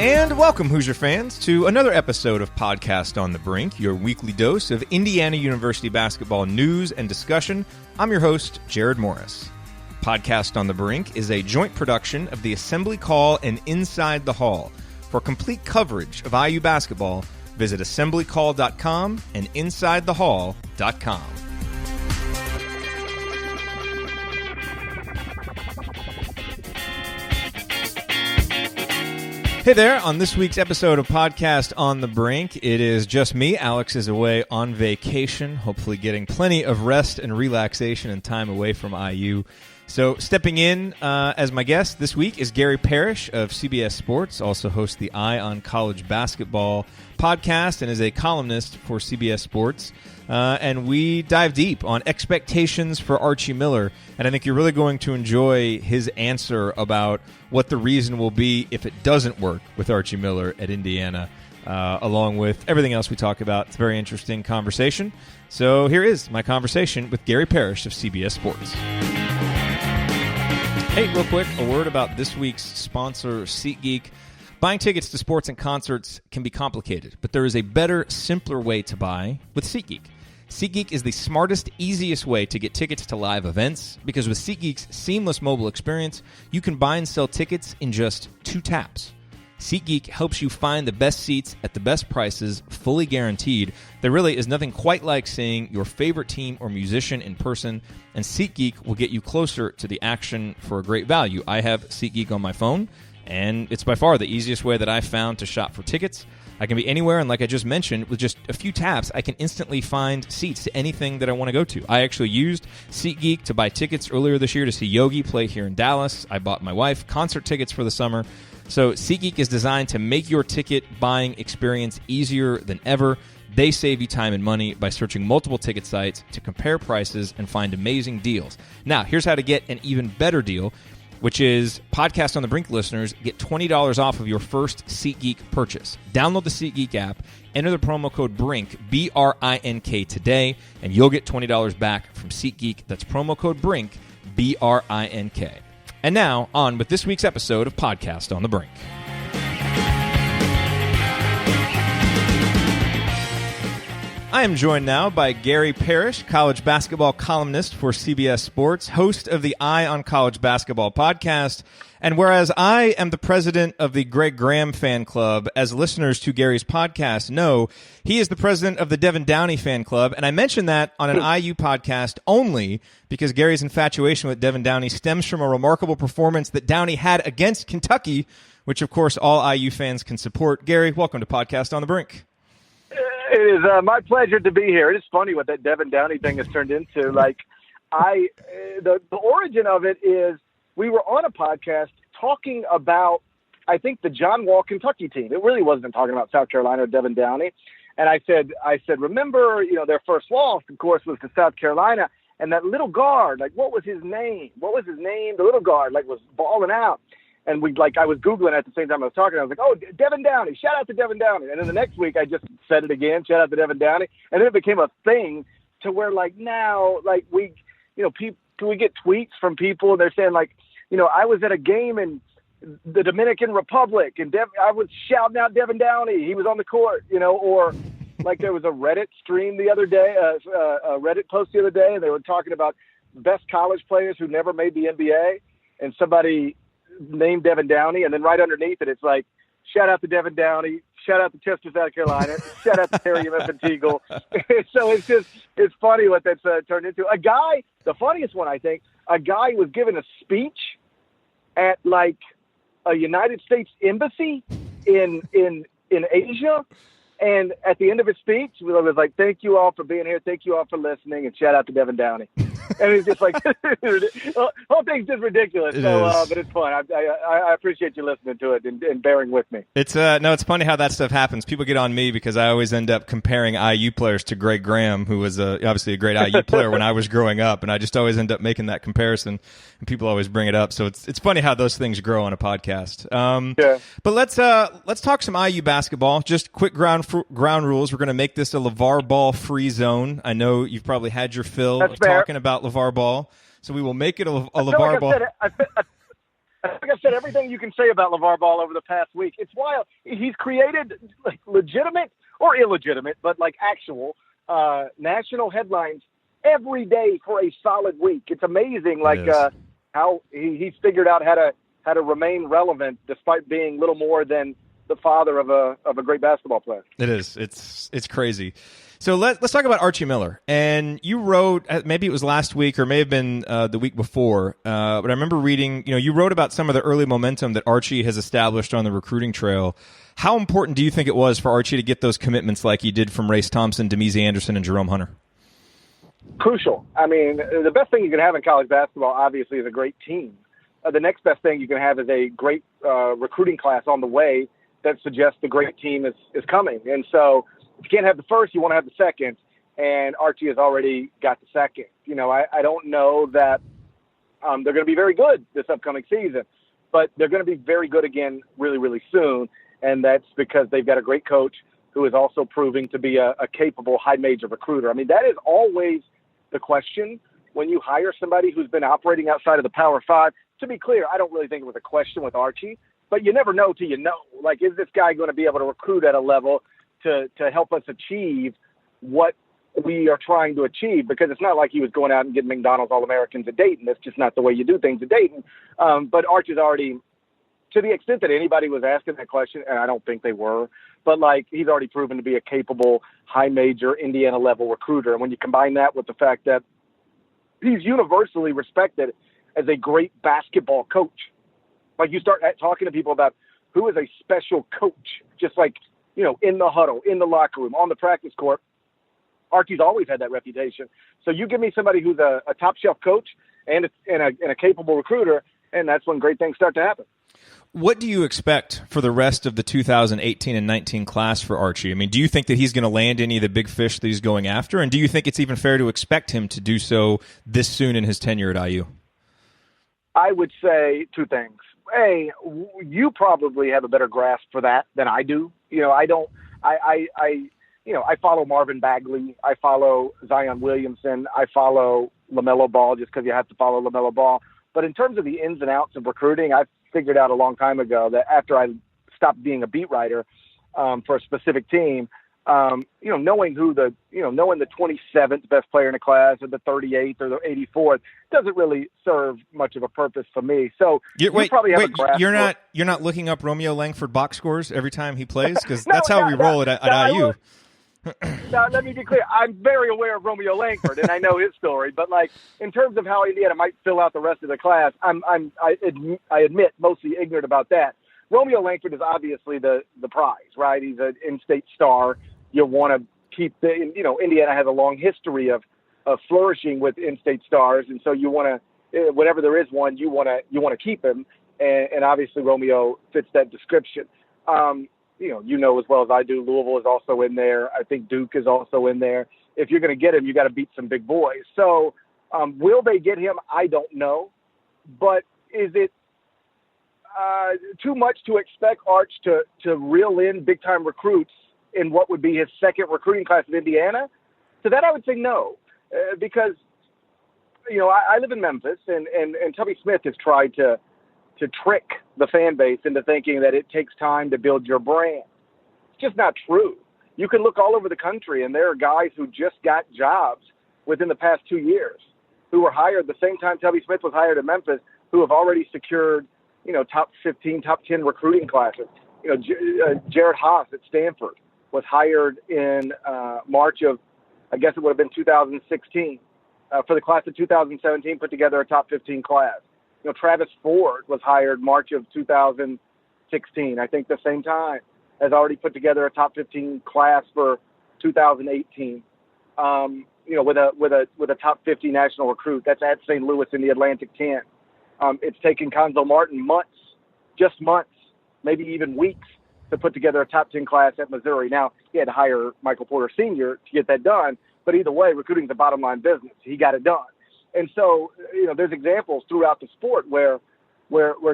And welcome, Hoosier fans, to another episode of Podcast on the Brink, your weekly dose of Indiana University basketball news and discussion. I'm your host, Jerod Morris. Podcast on the Brink is a joint production of the Assembly Call and Inside the Hall. For complete coverage of IU basketball, visit assemblycall.com and insidethehall.com. Hey there, on this week's episode of Podcast on the Brink, it is just me. Alex is away on vacation, hopefully getting plenty of rest and relaxation and time away from IU. So stepping in as my guest this week is Gary Parrish of CBS Sports, also hosts the Eye on College Basketball podcast and is a columnist for CBS Sports. And we dive deep on expectations for Archie Miller, and I think you're really going to enjoy his answer about what the reason will be if it doesn't work with Archie Miller at Indiana, along with everything else we talk about. It's a very interesting conversation. So here is my conversation with Gary Parrish of CBS Sports. Hey, real quick, a word about this week's sponsor, SeatGeek. Buying tickets to sports and concerts can be complicated, but there is a better, simpler way to buy with SeatGeek. SeatGeek is the smartest, easiest way to get tickets to live events, because with SeatGeek's seamless mobile experience, you can buy and sell tickets in just 2 taps. SeatGeek helps you find the best seats at the best prices, fully guaranteed. There really is nothing quite like seeing your favorite team or musician in person, and SeatGeek will get you closer to the action for a great value. I have SeatGeek on my phone, and it's by far the easiest way that I've found to shop for tickets. I can be anywhere, and like I just mentioned, with just a few taps, I can instantly find seats to anything that I want to go to. I actually used SeatGeek to buy tickets earlier this year to see Yogi play here in Dallas. I bought my wife concert tickets for the summer. So SeatGeek is designed to make your ticket buying experience easier than ever. They save you time and money by searching multiple ticket sites to compare prices and find amazing deals. Now, here's how to get an even better deal, which is Podcast on the Brink listeners get $20 off of your first SeatGeek purchase. Download the SeatGeek app, enter the promo code BRINK, B-R-I-N-K today, and you'll get $20 back from SeatGeek. That's promo code BRINK, B-R-I-N-K. And now, on with this week's episode of Podcast on the Brink. I am joined now by Gary Parrish, college basketball columnist for CBS Sports, host of the Eye on College Basketball podcast. And whereas I am the president of the Greg Graham fan club, as listeners to Gary's podcast know, he is the president of the Devin Downey fan club. And I mention that on an IU podcast only because Gary's infatuation with Devin Downey stems from a remarkable performance that Downey had against Kentucky, which, of course, all IU fans can support. Gary, welcome to Podcast on the Brink. It is my pleasure to be here. It is funny what that Devin Downey thing has turned into. The origin of it is we were on a podcast talking about, I think, the John Wall Kentucky team. It really wasn't talking about South Carolina or Devin Downey. And I said, remember, their first loss, of course, was to South Carolina. And that little guard, what was his name? The little guard, was balling out. And I was Googling at the same time I was talking. I was like, oh, Devin Downey, shout out to Devin Downey. And then the next week I just said it again, shout out to Devin Downey. And then it became a thing to where now, we get tweets from people and they're saying I was at a game in the Dominican Republic and I was shouting out Devin Downey. He was on the court, or there was a Reddit stream the other day, a Reddit post the other day, and they were talking about best college players who never made the NBA. And somebody named Devin Downey, and then right underneath it, it's shout out to Devin Downey, shout out to Chester, South Carolina, shout out to Terry Eagle. So it's funny what that's turned into. A guy, the funniest one, I think, a guy was giving a speech at a United States embassy in Asia, and at the end of his speech, it was thank you all for being here, thank you all for listening, and shout out to Devin Downey. And it's just the whole thing's just ridiculous. But it's fun. I appreciate you listening to it and bearing with me. It's it's funny how that stuff happens. People get on me because I always end up comparing IU players to Greg Graham, who was obviously a great IU player when I was growing up, and I just always end up making that comparison, and people always bring it up. So it's funny how those things grow on a podcast. Yeah. But let's talk some IU basketball. Just quick ground rules. We're going to make this a LeVar Ball free zone. I know you've probably had your fill of talking about LeVar Ball, so we will make it a LeVar Ball. Like I said, everything you can say about LeVar Ball over the past week, it's wild. He's created like legitimate or illegitimate, but like actual national headlines every day for a solid week. It's amazing, like how he's figured out how to remain relevant despite being little more than the father of a great basketball player. It is. It's crazy. So let's talk about Archie Miller. And you wrote, maybe it was last week or may have been the week before, but I remember reading, you wrote about some of the early momentum that Archie has established on the recruiting trail. How important do you think it was for Archie to get those commitments like he did from Race Thompson, Demezy Anderson, and Jerome Hunter? Crucial. I mean, the best thing you can have in college basketball, obviously, is a great team. The next best thing you can have is a great recruiting class on the way that suggests the great team is coming. And so if you can't have the first, you want to have the second. And Archie has already got the second. I don't know that they're going to be very good this upcoming season, but they're going to be very good again really, really soon. And that's because they've got a great coach who is also proving to be a capable high major recruiter. I mean, that is always the question when you hire somebody who's been operating outside of the Power Five. To be clear, I don't really think it was a question with Archie, but you never know till you know. Like, is this guy going to be able to recruit at a level to help us achieve what we are trying to achieve? Because it's not like he was going out and getting McDonald's All-Americans at Dayton. That's just not the way you do things at Dayton. But Archie's already, to the extent that anybody was asking that question, and I don't think they were, but like he's already proven to be a capable high major Indiana level recruiter. And when you combine that with the fact that he's universally respected as a great basketball coach, like you start talking to people about who is a special coach, just like, in the huddle, in the locker room, on the practice court, Archie's always had that reputation. So you give me somebody who's a top shelf coach and a capable recruiter, and that's when great things start to happen. What do you expect for the rest of the 2018 and 19 class for Archie? I mean, do you think that he's going to land any of the big fish that he's going after? And do you think it's even fair to expect him to do so this soon in his tenure at IU? I would say two things. A, you probably have a better grasp for that than I do. I follow Marvin Bagley. I follow Zion Williamson. I follow LaMelo Ball just because you have to follow LaMelo Ball. But in terms of the ins and outs of recruiting, I figured out a long time ago that after I stopped being a beat writer for a specific team, knowing the 27th best player in the class or the 38th or the 84th doesn't really serve much of a purpose for me. So you probably have a grasp. You're not looking up Romeo Langford box scores every time he plays? Because that's how we roll at IU. Now, let me be clear. I'm very aware of Romeo Langford, and I know his story. But like in terms of how Indiana might fill out the rest of the class, I admit mostly ignorant about that. Romeo Langford is obviously the prize, right? He's an in-state star. You want to keep Indiana has a long history of flourishing with in-state stars, and so you want to, whenever there is one, you want to keep him, and obviously Romeo fits that description. As well as I do, Louisville is also in there. I think Duke is also in there. If you're going to get him, you got to beat some big boys. So will they get him? I don't know, but is it too much to expect Arch to reel in big-time recruits in what would be his second recruiting class in Indiana? To that, I would say no, because, I live in Memphis, and Tubby Smith has tried to trick the fan base into thinking that it takes time to build your brand. It's just not true. You can look all over the country, and there are guys who just got jobs within the past 2 years who were hired the same time Tubby Smith was hired in Memphis, who have already secured, top 15, top 10 recruiting classes. Jerod Haas at Stanford was hired in March of, I guess it would have been 2016. For the class of 2017, put together a top 15 class. Travis Ford was hired March of 2016. I think the same time has already put together a top 15 class for 2018. With a top 50 national recruit. That's at St. Louis in the Atlantic 10. It's taken Conzo Martin months, maybe even weeks, to put together a top 10 class at Missouri. Now, he had to hire Michael Porter Sr. to get that done, but either way, recruiting is a bottom line business. He got it done. And so, there's examples throughout the sport where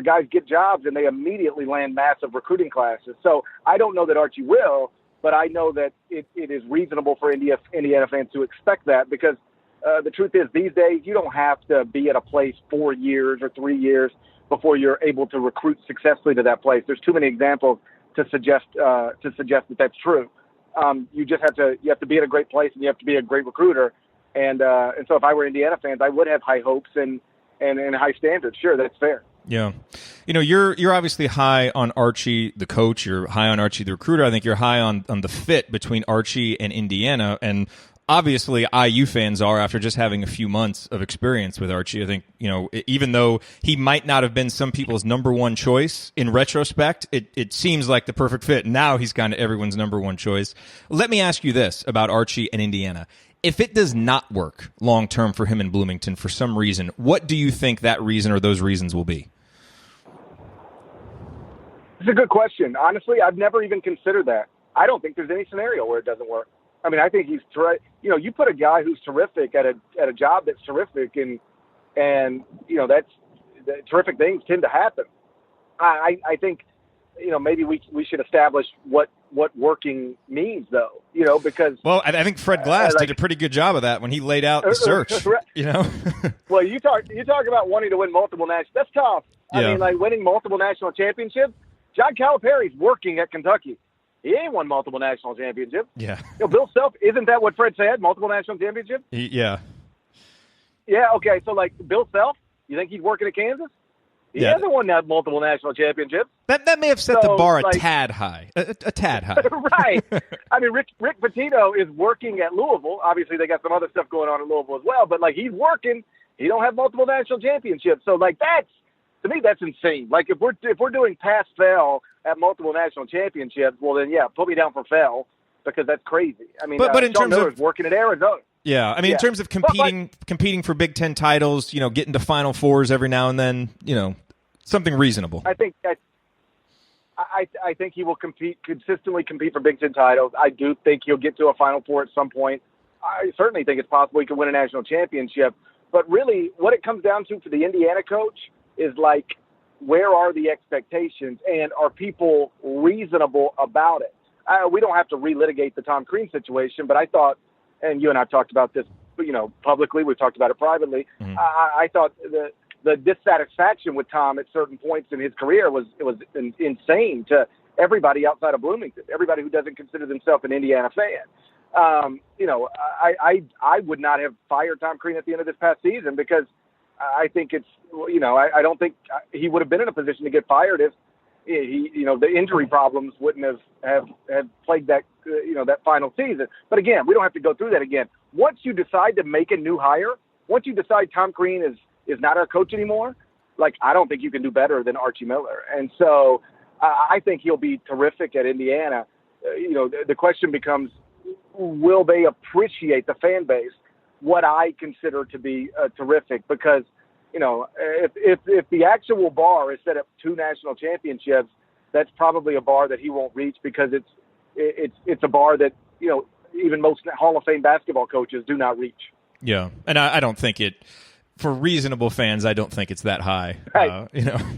guys get jobs and they immediately land massive recruiting classes. So I don't know that Archie will, but I know that it is reasonable for Indiana fans to expect that, because the truth is these days you don't have to be at a place 4 years or 3 years before you're able to recruit successfully to that place. There's too many examples to suggest that that's true. You have to be in a great place, and you have to be a great recruiter. And so if I were Indiana fans, I would have high hopes and high standards. Sure, that's fair. Yeah. You're obviously high on Archie, the coach. You're high on Archie, the recruiter. I think you're high on the fit between Archie and Indiana. And obviously IU fans are after just having a few months of experience with Archie. I think, even though he might not have been some people's number one choice in retrospect, it seems like the perfect fit. Now he's kind of everyone's number one choice. Let me ask you this about Archie and Indiana. If it does not work long term for him in Bloomington for some reason, what do you think that reason or those reasons will be? It's a good question. Honestly, I've never even considered that. I don't think there's any scenario where it doesn't work. I mean, I think he's you put a guy who's terrific at a job that's terrific, and that's terrific things tend to happen. I think maybe we should establish what working means, though. Because I think Fred Glass did a pretty good job of that when he laid out the search. Well, you talk about wanting to win multiple national. That's tough. Yeah. I mean, like winning multiple national championships. John Calipari's working at Kentucky. He ain't won multiple national championships. Yeah. Bill Self, isn't that what Fred said? Multiple national championships? Yeah. Yeah, okay. So, Bill Self, you think he's working at Kansas? He hasn't won that multiple national championships. That may have set the bar a tad high. A tad high. Right. I mean, Rick Pitino is working at Louisville. Obviously, they got some other stuff going on in Louisville as well. But, he's working. He don't have multiple national championships. So, that's, to me, that's insane. If we're doing pass-fail at multiple national championships, well, then, yeah, put me down for fail because that's crazy. I mean, but in Sean terms Miller's of working at Arizona. Yeah, I mean, in terms of competing for Big Ten titles, getting to Final Fours every now and then, something reasonable. I think he will consistently compete for Big Ten titles. I do think he'll get to a Final Four at some point. I certainly think it's possible he could win a national championship. But really, what it comes down to for the Indiana coach is where are the expectations, and are people reasonable about it? We don't have to relitigate the Tom Crean situation, but I thought, and you and I have talked about this, publicly, we've talked about it privately. Mm-hmm. I thought the dissatisfaction with Tom at certain points in his career was insane to everybody outside of Bloomington, everybody who doesn't consider themselves an Indiana fan. I would not have fired Tom Crean at the end of this past season because I think it's, I don't think he would have been in a position to get fired if the injury problems wouldn't have plagued that, that final season. But again, we don't have to go through that again. Once you decide to make a new hire, once you decide Tom Crean is not our coach anymore, I don't think you can do better than Archie Miller. And so I think he'll be terrific at Indiana. The question becomes, will they appreciate the fan base what I consider to be terrific? Because, if the actual bar is set up 2 national championships, that's probably a bar that he won't reach because it's a bar that, even most Hall of Fame basketball coaches do not reach. Yeah. And I don't think for reasonable fans, I don't think it's that high. Right.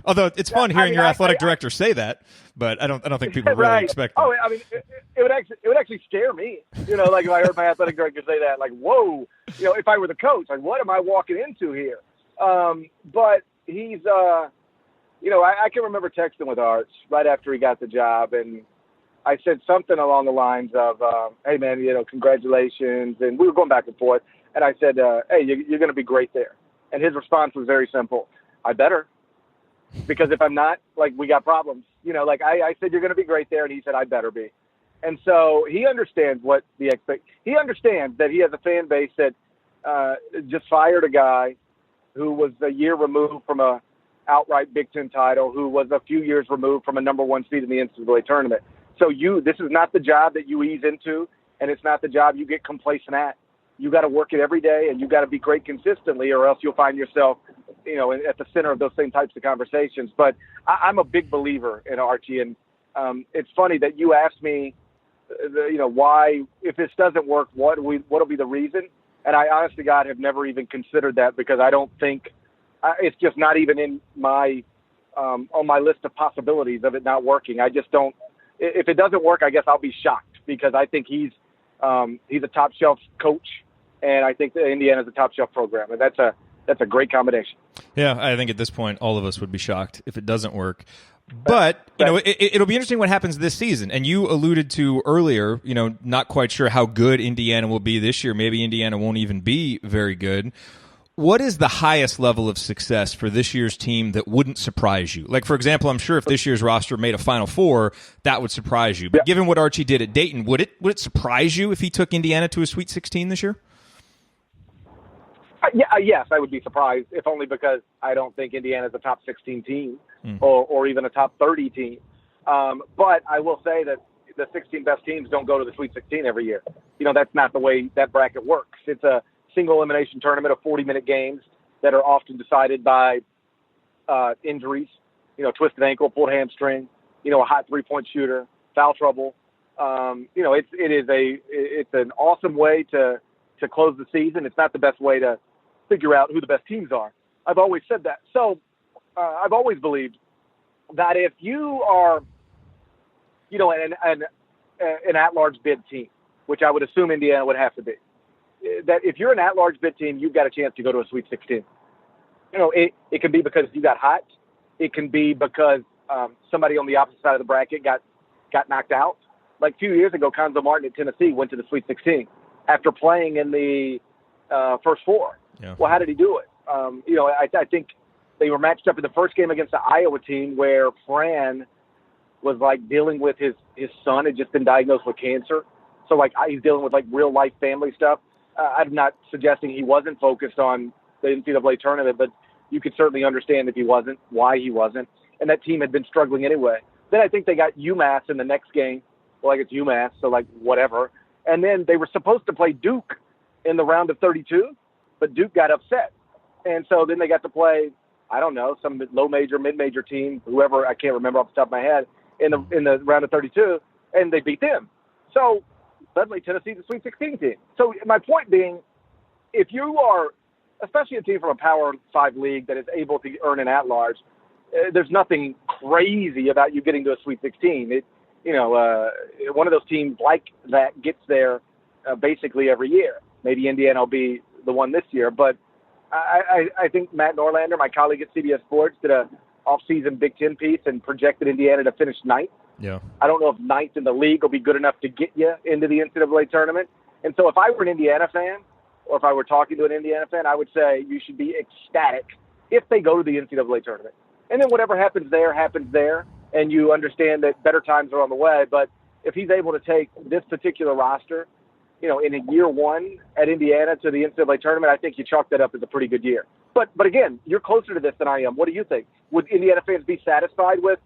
Although it's fun hearing your athletic director say that, but I don't think people really expect that. Oh, I mean, it would actually scare me. If I heard my athletic director say that, whoa, if I were the coach, what am I walking into here? But he's, I can remember texting with Arch right after he got the job, and I said something along the lines of, hey man, congratulations. And we were going back and forth. And I said, hey, you're going to be great there. And his response was very simple. I better. Because if I'm not, we got problems. I said, you're going to be great there. And he said, I better be. And so he understands he understands that he has a fan base that just fired a guy who was a year removed from a outright Big Ten title, who was a few years removed from a number 1 seed in the NCAA tournament. So this is not the job that you ease into, and it's not the job you get complacent at. You got to work it every day, and you got to be great consistently, or else you'll find yourself, at the center of those same types of conversations. But I'm a big believer in Archie, and it's funny that you asked me, why, if this doesn't work, what'll be the reason? And I, honest to God, have never even considered that because I don't think it's just not even in my on my list of possibilities of it not working. I just don't. If it doesn't work, I guess I'll be shocked because I think he's a top shelf coach. And I think that Indiana's a top shelf program, and that's a great combination. Yeah, I think at this point, all of us would be shocked if it doesn't work. But, it'll be interesting what happens this season. And you alluded to earlier, not quite sure how good Indiana will be this year. Maybe Indiana won't even be very good. What is the highest level of success for this year's team that wouldn't surprise you? Like, for example, I'm sure if this year's roster made a Final Four, that would surprise you. But given what Archie did at Dayton, would it surprise you if he took Indiana to a Sweet 16 this year? Yes, I would be surprised, if only because I don't think Indiana's a top 16 team or even a top 30 team. But I will say that the 16 best teams don't go to the Sweet 16 every year. That's not the way that bracket works. It's a single elimination tournament of 40-minute games that are often decided by injuries, twisted ankle, pulled hamstring, a hot three-point shooter, foul trouble. It's an awesome way to close the season. It's not the best way to figure out who the best teams are. I've always said that. So I've always believed that if you are, an at-large bid team, which I would assume Indiana would have to be, that if you're an at-large bid team, you've got a chance to go to a Sweet 16. It can be because you got hot. It can be because somebody on the opposite side of the bracket got knocked out. Like a few years ago, Conzo Martin at Tennessee went to the Sweet 16 after playing in the first four. Yeah. Well, how did he do it? I think they were matched up in the first game against the Iowa team where Fran was dealing with his son had just been diagnosed with cancer. So he's dealing with real life family stuff. I'm not suggesting he wasn't focused on the NCAA tournament, but you could certainly understand if he wasn't, why he wasn't. And that team had been struggling anyway. Then I think they got UMass in the next game. Well, it's UMass, so whatever. And then they were supposed to play Duke in the round of 32, but Duke got upset. And so then they got to play, I don't know, some low major, mid-major team, whoever, I can't remember off the top of my head, in the round of 32, and they beat them. So suddenly Tennessee's a Sweet 16 team. So my point being, if you are, especially a team from a Power 5 league that is able to earn an at-large, there's nothing crazy about you getting to a Sweet 16. One of those teams like that gets there basically every year. Maybe Indiana will be the one this year, but I think Matt Norlander, my colleague at CBS Sports, did a off-season Big Ten piece and projected Indiana to finish ninth. Yeah. I don't know if ninth in the league will be good enough to get you into the NCAA tournament. And so if I were an Indiana fan, or if I were talking to an Indiana fan, I would say you should be ecstatic if they go to the NCAA tournament. And then whatever happens there, and you understand that better times are on the way. But if he's able to take this particular roster, in a year one at Indiana to the NCAA tournament, I think you chalk that up as a pretty good year. But again, you're closer to this than I am. What do you think? Would Indiana fans be satisfied with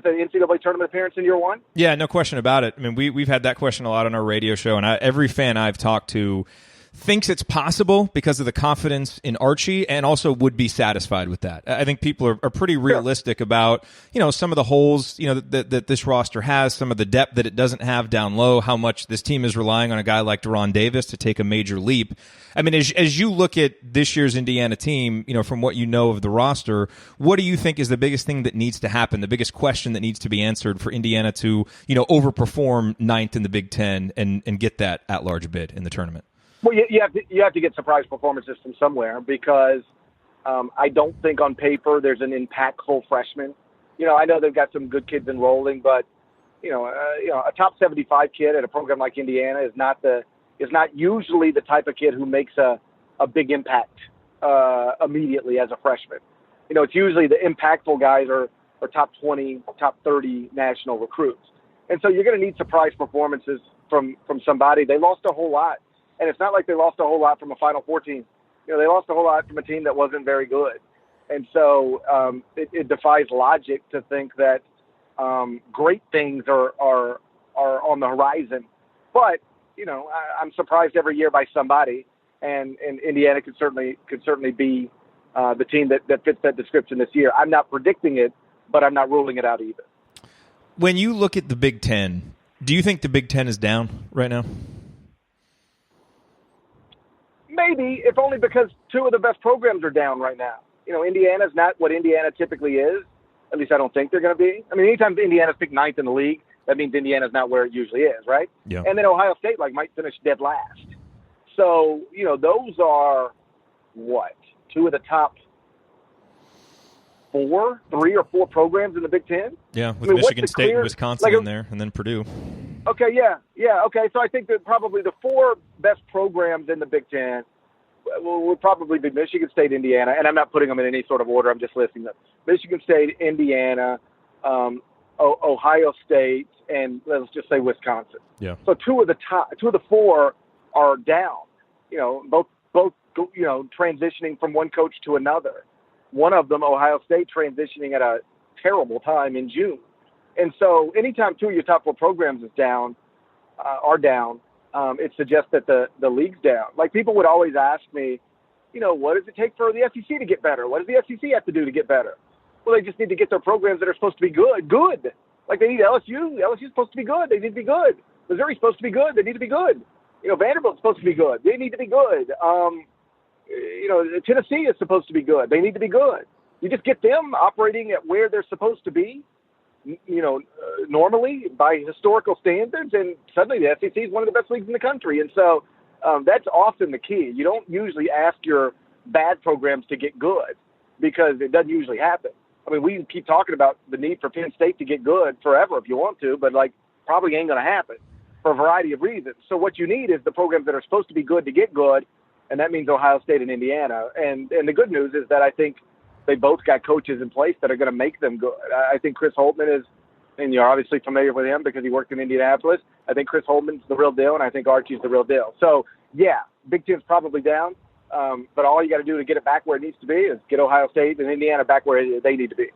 an NCAA tournament appearance in year one? Yeah, no question about it. I mean, we've had that question a lot on our radio show, and every fan I've talked to thinks it's possible because of the confidence in Archie and also would be satisfied with that. I think people are pretty realistic about, some of the holes, that this roster has, some of the depth that it doesn't have down low, how much this team is relying on a guy like Deron Davis to take a major leap. I mean, as you look at this year's Indiana team, from what you know of the roster, what do you think is the biggest thing that needs to happen, the biggest question that needs to be answered for Indiana to, overperform ninth in the Big Ten and get that at-large bid in the tournament? Well, you have to get surprise performances from somewhere because I don't think on paper there's an impactful freshman. I know they've got some good kids enrolling, but a top 75 kid at a program like Indiana is not usually the type of kid who makes a big impact immediately as a freshman. It's usually the impactful guys are top 20, top 30 national recruits, and so you're going to need surprise performances from somebody. They lost a whole lot. And it's not like they lost a whole lot from a Final Four team. They lost a whole lot from a team that wasn't very good. And so it defies logic to think that great things are on the horizon. But, I'm surprised every year by somebody. And Indiana could certainly be the team that fits that description this year. I'm not predicting it, but I'm not ruling it out either. When you look at the Big Ten, do you think the Big Ten is down right now? Maybe, if only because two of the best programs are down right now. Indiana's not what Indiana typically is. At least I don't think they're going to be. I mean, anytime Indiana's picked ninth in the league, that means Indiana's not where it usually is, right? Yeah. And then Ohio State might finish dead last. So, those are, two of the top three or four programs in the Big Ten. Yeah, with Michigan State and Wisconsin in there, and then Purdue. Okay, yeah, okay. So I think that probably the four best programs in the Big Ten would probably be Michigan State, Indiana, and I'm not putting them in any sort of order. I'm just listing them. Michigan State, Indiana, Ohio State, and let's just say Wisconsin. Yeah. So two of the four are down. Both transitioning from one coach to another. One of them, Ohio State, transitioning at a terrible time in June. And so anytime two of your top four programs are down, it suggests that the league's down. Like, people would always ask me, what does it take for the SEC to get better? What does the SEC have to do to get better? Well, they just need to get their programs that are supposed to be good. Like, they need LSU. LSU's supposed to be good. They need to be good. Missouri's supposed to be good. They need to be good. Vanderbilt's supposed to be good. They need to be good. Tennessee is supposed to be good. They need to be good. You just get them operating at where they're supposed to be, normally by historical standards, and suddenly the SEC is one of the best leagues in the country. And so that's often the key. You don't usually ask your bad programs to get good because it doesn't usually happen. I mean, we keep talking about the need for Penn State to get good forever if you want to, but probably ain't going to happen for a variety of reasons. So what you need is the programs that are supposed to be good to get good, and that means Ohio State and Indiana. And the good news is that I think they both got coaches in place that are going to make them good. I think Chris Holtmann is, and you're obviously familiar with him because he worked in Indianapolis. I think Chris Holtmann's the real deal, and I think Archie's the real deal. So, yeah, Big Ten's probably down, but all you got to do to get it back where it needs to be is get Ohio State and Indiana back where they need to be.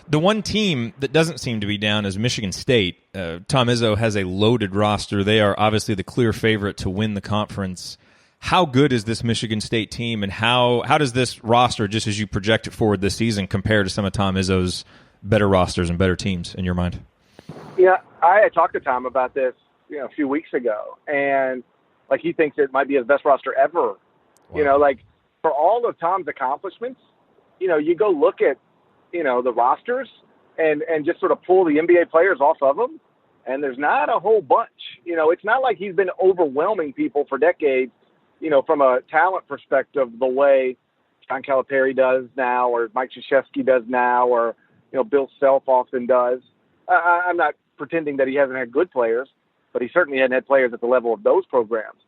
The one team that doesn't seem to be down is Michigan State. Tom Izzo has a loaded roster. They are obviously the clear favorite to win the conference. How good is this Michigan State team, and how does this roster, just as you project it forward this season, compare to some of Tom Izzo's better rosters and better teams in your mind? Yeah, I had talked to Tom about this a few weeks ago, and he thinks it might be his best roster ever. Wow. For all of Tom's accomplishments, you go look at the rosters and just sort of pull the NBA players off of them, and there's not a whole bunch. It's not like he's been overwhelming people for decades, from a talent perspective, the way John Calipari does now, or Mike Krzyzewski does now, or Bill Self often does. I'm not pretending that he hasn't had good players, but he certainly hadn't had players at the level of those programs.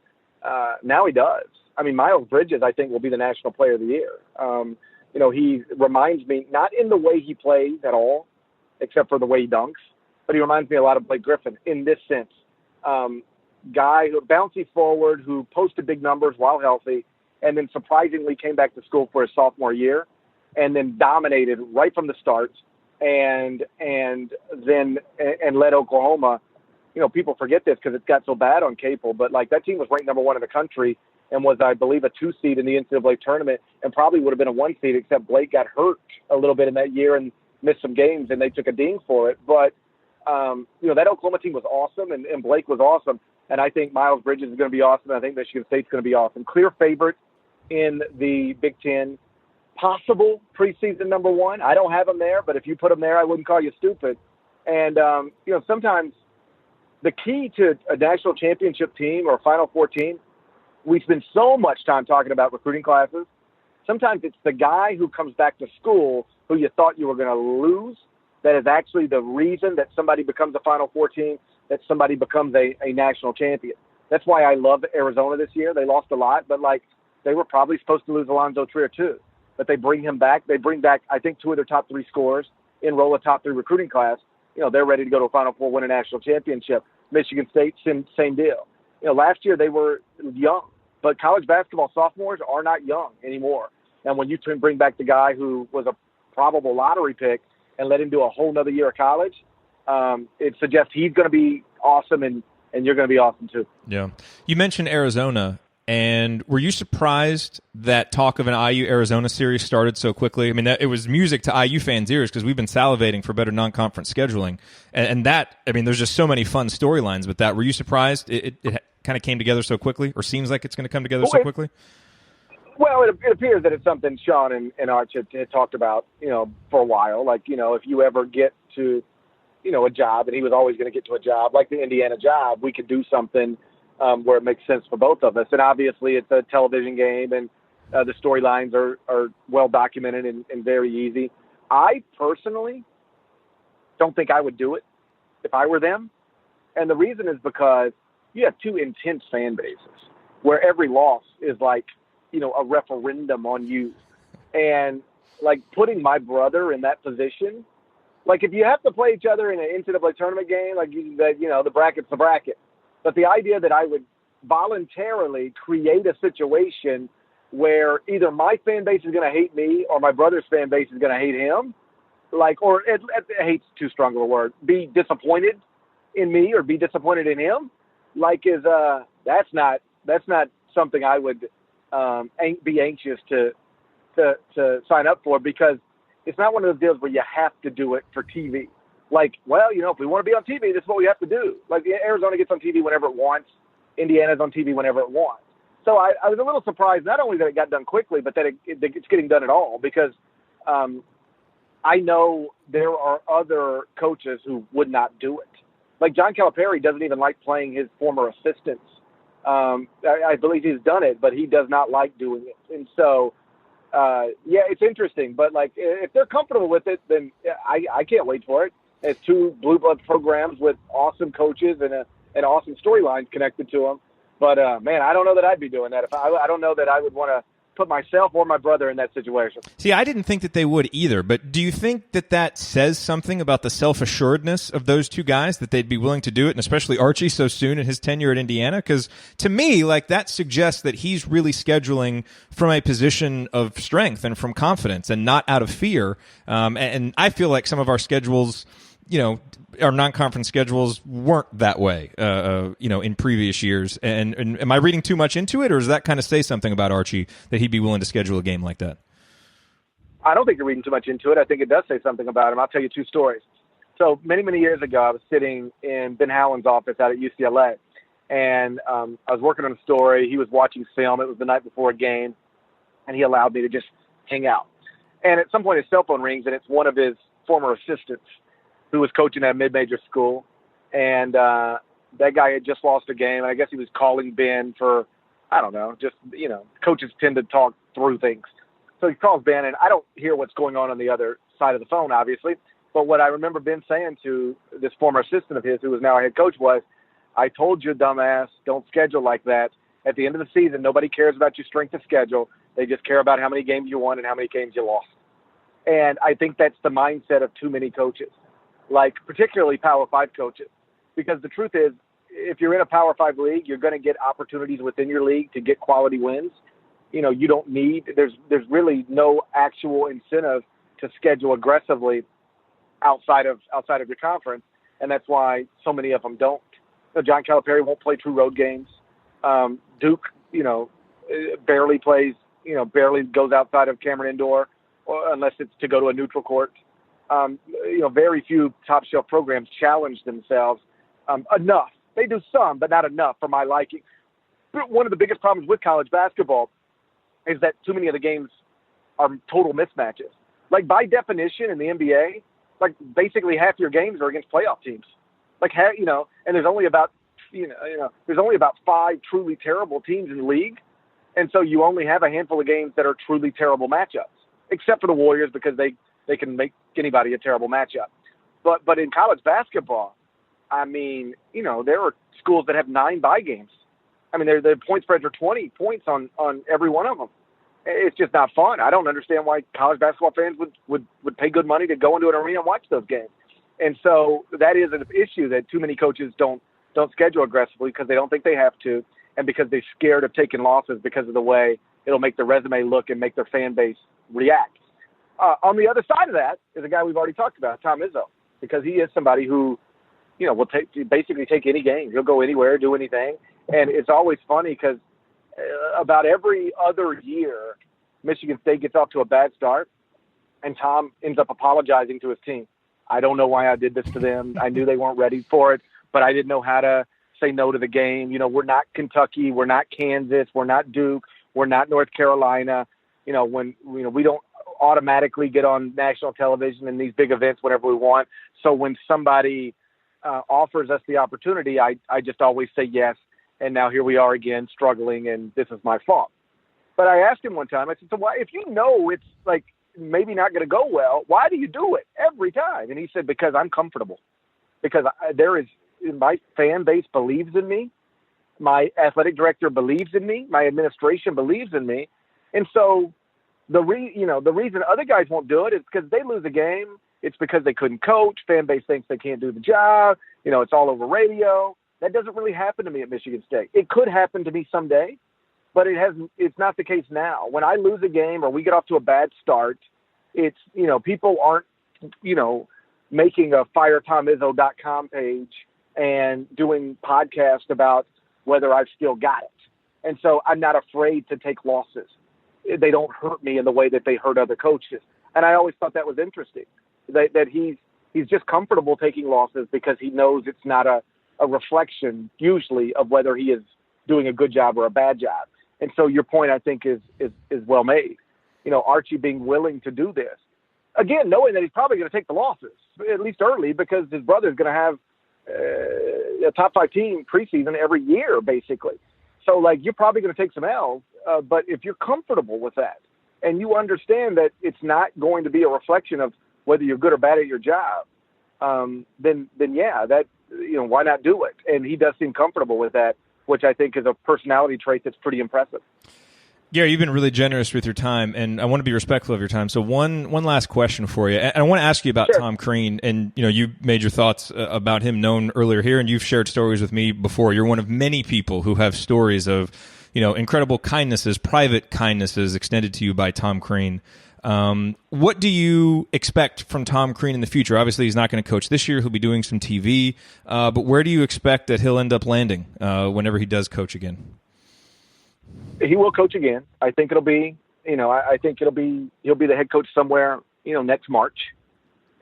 Now he does. I mean, Miles Bridges, I think, will be the National Player of the Year. He reminds me, not in the way he plays at all, except for the way he dunks, but he reminds me a lot of Blake Griffin in this sense. Guy who bouncy forward, who posted big numbers while healthy, and then surprisingly came back to school for his sophomore year, and then dominated right from the start, and led Oklahoma. People forget this because it's got so bad on cable, but that team was ranked number one in the country and was, I believe, a 2 seed in the NCAA tournament, and probably would have been a 1 seed, except Blake got hurt a little bit in that year and missed some games, and they took a ding for it. But that Oklahoma team was awesome, and Blake was awesome. And I think Miles Bridges is going to be awesome. I think Michigan State's going to be awesome. Clear favorite in the Big Ten. Possible preseason number one. I don't have them there, but if you put them there, I wouldn't call you stupid. And, sometimes the key to a national championship team or a Final Four team, we spend so much time talking about recruiting classes. Sometimes it's the guy who comes back to school who you thought you were going to lose that is actually the reason that somebody becomes a Final Four team, that somebody becomes a national champion. That's why I love Arizona this year. They lost a lot, but they were probably supposed to lose Alonzo Trier too. But they bring him back. They bring back, I think, 2 of their top 3 scorers, enroll a top 3 recruiting class. They're ready to go to a Final Four, win a national championship. Michigan State, same deal. Last year they were young, but college basketball sophomores are not young anymore. And when you bring back the guy who was a probable lottery pick and let him do a whole nother year of college, it suggests he's going to be awesome, and you're going to be awesome too. Yeah. You mentioned Arizona, and were you surprised that talk of an IU-Arizona series started so quickly? I mean, it was music to IU fans' ears because we've been salivating for better non-conference scheduling. And that, I mean, there's just so many fun storylines with that. Were you surprised it kind of came together so quickly, or seems like it's going to come together so quickly? Well, it appears that it's something Sean and Arch had talked about, for a while. If you ever get to, a job, and he was always going to get to a job like the Indiana job, we could do something where it makes sense for both of us. And obviously it's a television game, and the storylines are well documented and very easy. I personally don't think I would do it if I were them. And the reason is because you have two intense fan bases where every loss is like, a referendum on you. And like putting my brother in that position, like if you have to play each other in an NCAA tournament game, like the bracket's the bracket. But the idea that I would voluntarily create a situation where either my fan base is going to hate me or my brother's fan base is going to hate him, hate's too strong of a word, be disappointed in me or be disappointed in him, that's not something I would be anxious to sign up for, because it's not one of those deals where you have to do it for TV. Like, well, if we want to be on TV, this is what we have to do. Like Arizona gets on TV whenever it wants. Indiana's on TV whenever it wants. So I was a little surprised, not only that it got done quickly, but that it's getting done at all, because I know there are other coaches who would not do it. Like John Calipari doesn't even like playing his former assistants. I believe he's done it, but he does not like doing it. And so, it's interesting. But, like, if they're comfortable with it, then I can't wait for it. It's two blue blood programs with awesome coaches and awesome storylines connected to them. But, man, I don't know that I'd be doing that. I don't know that I would want to put myself or my brother in that situation. See, I didn't think that they would either, but do you think that says something about the self-assuredness of those two guys, that they'd be willing to do it, and especially Archie so soon in his tenure at Indiana? Because to me, like, that suggests that he's really scheduling from a position of strength and from confidence and not out of fear. And I feel like some of our schedules, our non-conference schedules weren't that way, in previous years. And am I reading too much into it, or does that kind of say something about Archie that he'd be willing to schedule a game like that? I don't think you're reading too much into it. I think it does say something about him. I'll tell you two stories. So many, many years ago, I was sitting in Ben Howland's office out at UCLA, and I was working on a story. He was watching film. It was the night before a game, and he allowed me to just hang out. And at some point, his cell phone rings, and it's one of his former assistants who was coaching at a mid-major school. And that guy had just lost a game, and I guess he was calling Ben for, I don't know, just, coaches tend to talk through things. So he calls Ben, and I don't hear what's going on the other side of the phone, obviously. But what I remember Ben saying to this former assistant of his, who was now a head coach, was, I told you, dumbass, don't schedule like that. At the end of the season, nobody cares about your strength of schedule. They just care about how many games you won and how many games you lost. And I think that's the mindset of too many coaches, like particularly Power 5 coaches. Because the truth is, if you're in a Power 5 league, you're going to get opportunities within your league to get quality wins. You don't need, there's really no actual incentive to schedule aggressively outside of your conference. And that's why so many of them don't. John Calipari won't play true road games. Duke, barely plays, barely goes outside of Cameron Indoor, unless it's to go to a neutral court. Very few top shelf programs challenge themselves enough. They do some, but not enough for my liking. But one of the biggest problems with college basketball is that too many of the games are total mismatches. Like, by definition in the NBA, like, basically half your games are against playoff teams. Like, and there's only about, there's only about 5 truly terrible teams in the league. And so you only have a handful of games that are truly terrible matchups, except for the Warriors, because they can make anybody a terrible matchup. But in college basketball, I mean, there are schools that have 9 bye games. I mean, their point spreads are 20 points on every one of them. It's just not fun. I don't understand why college basketball fans would pay good money to go into an arena and watch those games. And so that is an issue that too many coaches don't schedule aggressively, because they don't think they have to, and because they're scared of taking losses because of the way it'll make their resume look and make their fan base react. On the other side of that is a guy we've already talked about, Tom Izzo, because he is somebody who, will basically take any game. He'll go anywhere, do anything. And it's always funny because about every other year, Michigan State gets off to a bad start, and Tom ends up apologizing to his team. I don't know why I did this to them. I knew they weren't ready for it, but I didn't know how to say no to the game. We're not Kentucky. We're not Kansas. We're not Duke. We're not North Carolina. We don't automatically get on national television in these big events whenever we want. So when somebody offers us the opportunity, I just always say yes. And now here we are again struggling, and this is my fault. But I asked him one time, I said, so why, if it's like maybe not going to go well. Why do you do it every time? And he said, because I'm comfortable. Because my fan base believes in me. My athletic director believes in me. My administration believes in me. And so the reason other guys won't do it is because they lose a game. It's because they couldn't coach. Fan base thinks they can't do the job. It's all over radio. That doesn't really happen to me at Michigan State. It could happen to me someday, but it's not the case now. When I lose a game or we get off to a bad start, it's, people aren't, making a firetomizzo.com page and doing podcasts about whether I've still got it. And so I'm not afraid to take losses. They don't hurt me in the way that they hurt other coaches. And I always thought that was interesting, that he's just comfortable taking losses because he knows it's not a reflection usually of whether he is doing a good job or a bad job. And so your point, I think, is well made. Archie being willing to do this. Again, knowing that he's probably going to take the losses, at least early, because his brother's going to have a top 5 team preseason every year, basically. So, you're probably going to take some L's, but if you're comfortable with that and you understand that it's not going to be a reflection of whether you're good or bad at your job, then yeah, that, why not do it? And he does seem comfortable with that, which I think is a personality trait that's pretty impressive. Gary, you've been really generous with your time, and I want to be respectful of your time. So one last question for you. And I want to ask you about Sure. Tom Crean, and you made your thoughts about him known earlier here, and you've shared stories with me before. You're one of many people who have stories of incredible kindnesses, private kindnesses extended to you by Tom Crean. What do you expect from Tom Crean in the future? Obviously, he's not going to coach this year. He'll be doing some TV. But where do you expect that he'll end up landing whenever he does coach again? He will coach again. I think it'll be, he'll be the head coach somewhere, next March.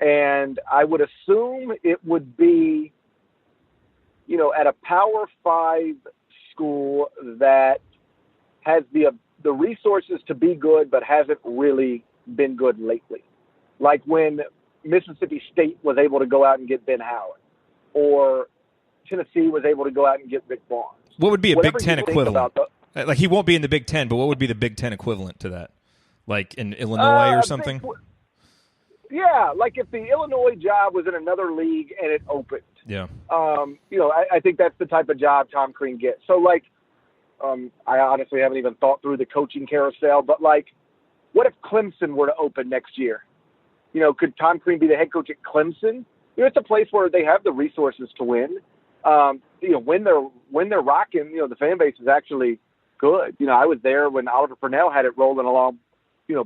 And I would assume it would be, at a Power 5 school that has the resources to be good, but hasn't really been good lately. Like when Mississippi State was able to go out and get Ben Howard, or Tennessee was able to go out and get Vic Vaughn. What would be a Whatever Big Ten you think equivalent? about Like, he won't be in the Big Ten, but what would be the Big Ten equivalent to that? Like in Illinois or something? Yeah, like if the Illinois job was in another league and it opened. Yeah. I think that's the type of job Tom Crean gets. So, I honestly haven't even thought through the coaching carousel, but, what if Clemson were to open next year? Could Tom Crean be the head coach at Clemson? It's a place where they have the resources to win. When they're rocking, the fan base is actually good. I was there when Oliver Purnell had it rolling along,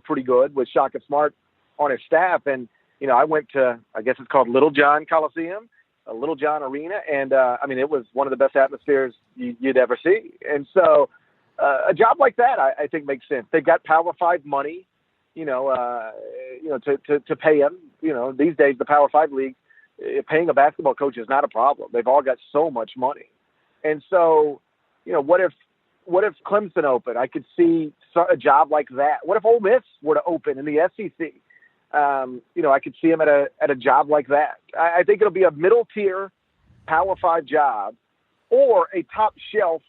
pretty good with Shaka Smart on his staff. And, I went to, I guess it's called Little John Coliseum, Little John Arena. And, it was one of the best atmospheres you'd ever see. And so a job like that, I think makes sense. They've got Power 5 money, to pay him. These days, the Power 5 league, paying a basketball coach is not a problem. They've all got so much money. And so, what if Clemson opened? I could see a job like that. What if Ole Miss were to open in the SEC? I could see him at a job like that. I think it'll be a middle tier Power 5 job or a top shelf,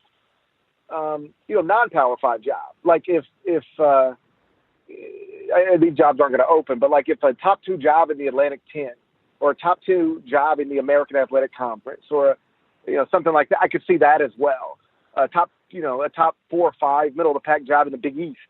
non-Power 5 job. Like if these jobs aren't going to open, but if a top 2 job in the Atlantic 10 or a top 2 job in the American Athletic Conference or, something like that, I could see that as well. A top 4 or 5 middle of the pack job in the Big East.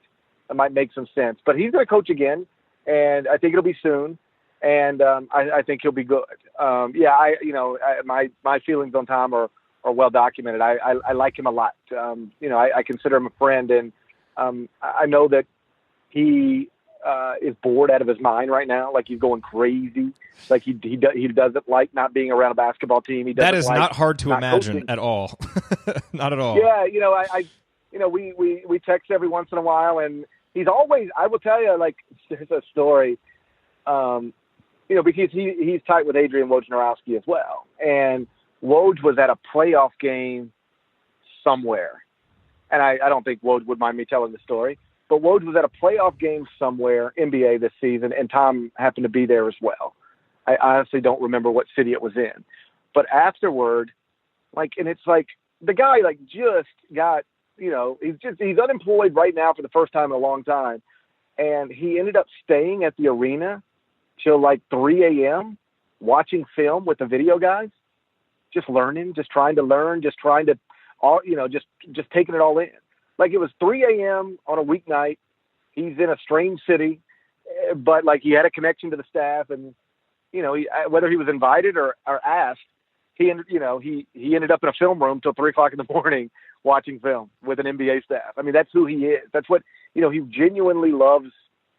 That might make some sense, but he's going to coach again. And I think it'll be soon, and I think he'll be good. My feelings on Tom are well documented. I like him a lot. I consider him a friend, and I know that he is bored out of his mind right now. Like, he's going crazy. Like he doesn't like not being around a basketball team. That is not hard to imagine coaching at all. Not at all. Yeah, we text every once in a while, and he's always, I will tell you, there's a story, because he's tight with Adrian Wojnarowski as well. And Woj was at a playoff game somewhere. And I don't think Woj would mind me telling the story. But Woj was at a playoff game somewhere, NBA this season, and Tom happened to be there as well. I honestly don't remember what city it was in. But afterward, and it's the guy, just got, he's unemployed right now for the first time in a long time. and he ended up staying at the arena till like 3 a.m. watching film with the video guys, just learning, just trying to learn, just trying to, just taking it all in. Like, it was 3 a.m. on a weeknight. He's in a strange city, but like, he had a connection to the staff, and whether he was invited or asked, he ended up in a film room till 3 o'clock in the morning watching film with an NBA staff. I mean, that's who he is. That's what, he genuinely loves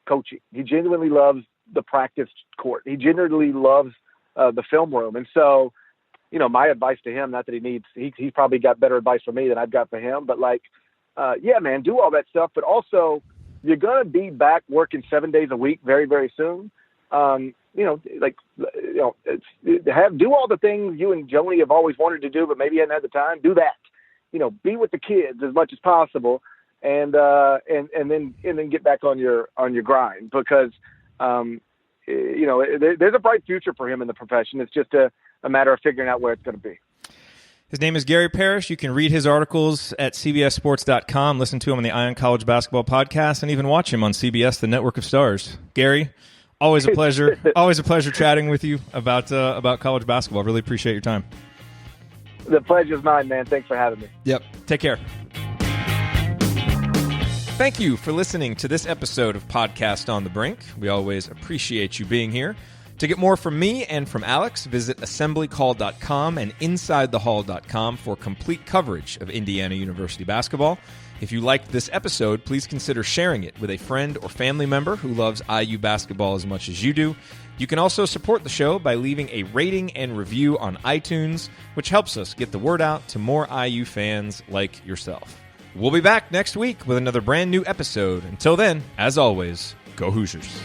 coaching. He genuinely loves the practice court. He genuinely loves the film room. And so, my advice to him, not that he's probably got better advice for me than I've got for him, but like, yeah, man, do all that stuff. But also, you're going to be back working 7 days a week very, very soon. Do all the things you and Joni have always wanted to do, but maybe you hadn't had the time. Do that. Be with the kids as much as possible, and then get back on your grind, because there's a bright future for him in the profession. It's just a matter of figuring out where it's going to be. His name is Gary Parrish. You can read his articles at cbssports.com, listen to him on the Ion College Basketball Podcast, and even watch him on CBS, the Network of Stars. Gary, always a pleasure. Always a pleasure chatting with you about college basketball. Really appreciate your time. The pleasure's mine, man. Thanks for having me. Yep. Take care. Thank you for listening to this episode of Podcast on the Brink. We always appreciate you being here. To get more from me and from Alex, visit assemblycall.com and insidethehall.com for complete coverage of Indiana University basketball. If you liked this episode, please consider sharing it with a friend or family member who loves IU basketball as much as you do. You can also support the show by leaving a rating and review on iTunes, which helps us get the word out to more IU fans like yourself. We'll be back next week with another brand new episode. Until then, as always, go Hoosiers.